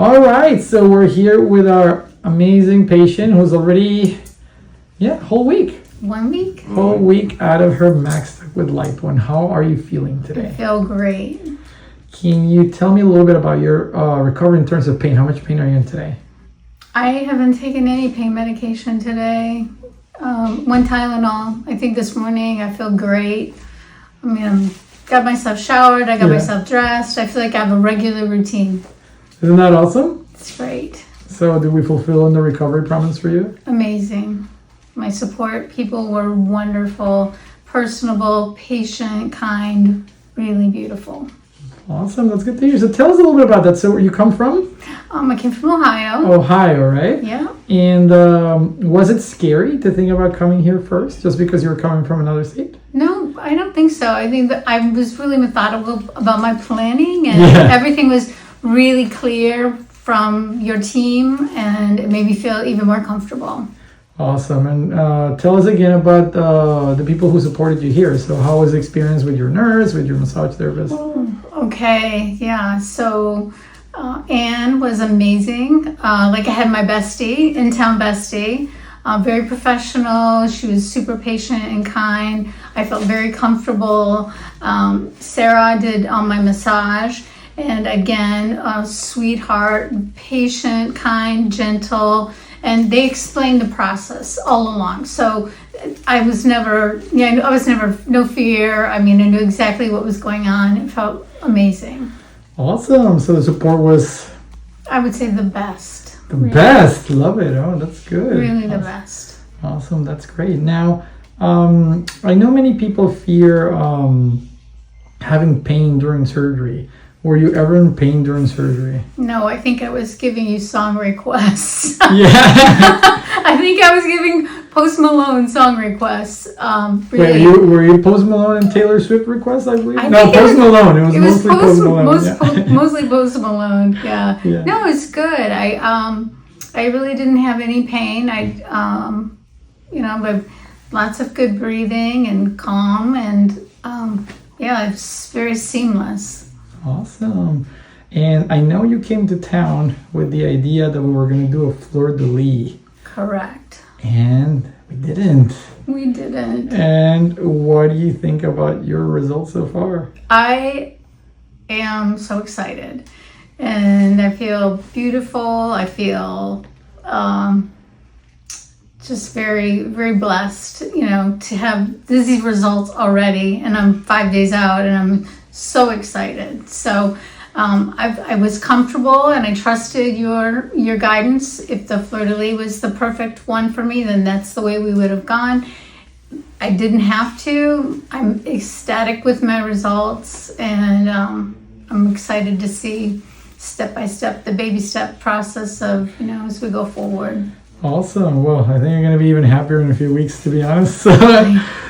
All right, so we're here with our amazing patient who's already, whole week. 1 week? Whole week out of her max with lipo. And how are you feeling today? I feel great. Can you tell me a little bit about your recovery in terms of pain? How much pain are you in today? I haven't taken any pain medication today. One Tylenol. I think this morning I feel great. I mean, got myself showered. I got myself dressed. I feel like I have a regular routine. Isn't that awesome? It's great. So did we fulfill in the recovery promise for you? Amazing. My support people were wonderful, personable, patient, kind, really beautiful. Awesome. That's good to hear. So tell us a little bit about that. So where you come from? I came from Ohio. Ohio, right? Yeah. And was it scary to think about coming here first, just because you were coming from another state? No, I don't think so. I think that I was really methodical about my planning, and everything was really clear from your team, and it made me feel even more comfortable. Awesome. And tell us again about the people who supported you here. So how was the experience with your nurse, with your massage therapist? Okay, yeah. So Anne was amazing. I had my bestie, in-town bestie, very professional. She was super patient and kind. I felt very comfortable. Sarah did my massage. And again, a sweetheart, patient, kind, gentle. And they explained the process all along. So I was never, no fear. I mean, I knew exactly what was going on. It felt amazing. Awesome. So the support was, I would say, the best. The best. Love it. Oh, that's good. Really the best. Awesome. That's great. Now, I know many people fear having pain during surgery. Were you ever in pain during surgery? No, I think I was giving you song requests. Yeah. I think I was giving Post Malone song requests. Really. Wait, were you Post Malone and Taylor Swift requests, I believe? Post Malone. It was mostly Post Malone. Mostly Post Malone, yeah. No, it's good. I really didn't have any pain. But lots of good breathing and calm, and it's very seamless. Awesome. And I know you came to town with the idea that we were going to do a fleur-de-lis. Correct. And we didn't. We didn't. And what do you think about your results so far? I am so excited. And I feel beautiful. I feel just very, very blessed, to have these results already. And I'm 5 days out, and I'm so excited. So I was comfortable, and I trusted your guidance. If the fleur-de-lis was the perfect one for me, then that's the way we would have gone. I didn't have to. I'm ecstatic with my results, and I'm excited to see step by step the baby step process of as we go forward. Awesome. Well, I think you're going to be even happier in a few weeks, to be honest.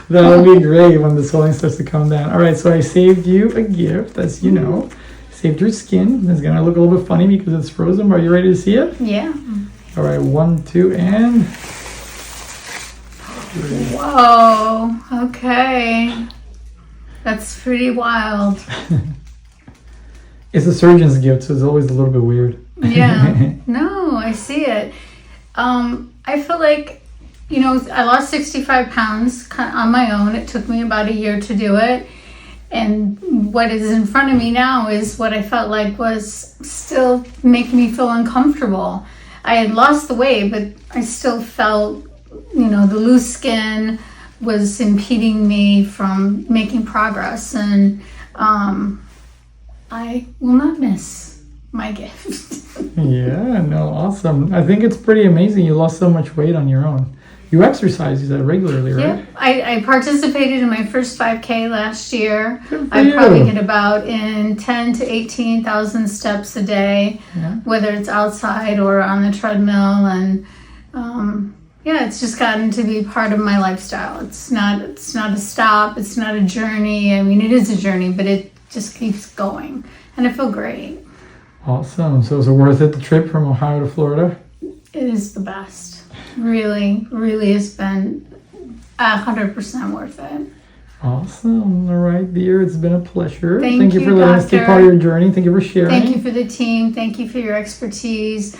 That'll be great when the swelling starts to come down. All right, so I saved you a gift, as you know. Saved your skin. It's going to look a little bit funny because it's frozen. Are you ready to see it? Yeah. All right, 1, 2, and... Whoa. Okay. That's pretty wild. It's a surgeon's gift, so it's always a little bit weird. Yeah. No, I see it. I feel like, I lost 65 pounds on my own. It took me about a year to do it. And what is in front of me now is what I felt like was still making me feel uncomfortable. I had lost the weight, but I still felt, the loose skin was impeding me from making progress. And I will not miss my gift. Yeah, no, awesome. I think it's pretty amazing you lost so much weight on your own. You exercise, you said, regularly, right? Yeah, I participated in my first 5K last year. I probably get about in 10 to 18,000 steps a day, whether it's outside or on the treadmill. And it's just gotten to be part of my lifestyle. It's not a stop. It's not a journey. I mean, it is a journey, but it just keeps going. And I feel great. Awesome. So is it worth it, the trip from Ohio to Florida? It is the best. Really, really has been 100% worth it. Awesome. All right, dear. It's been a pleasure. Thank you you, for letting us take doctor. part of your journey. Thank you for sharing. Thank you for the team. Thank you for your expertise.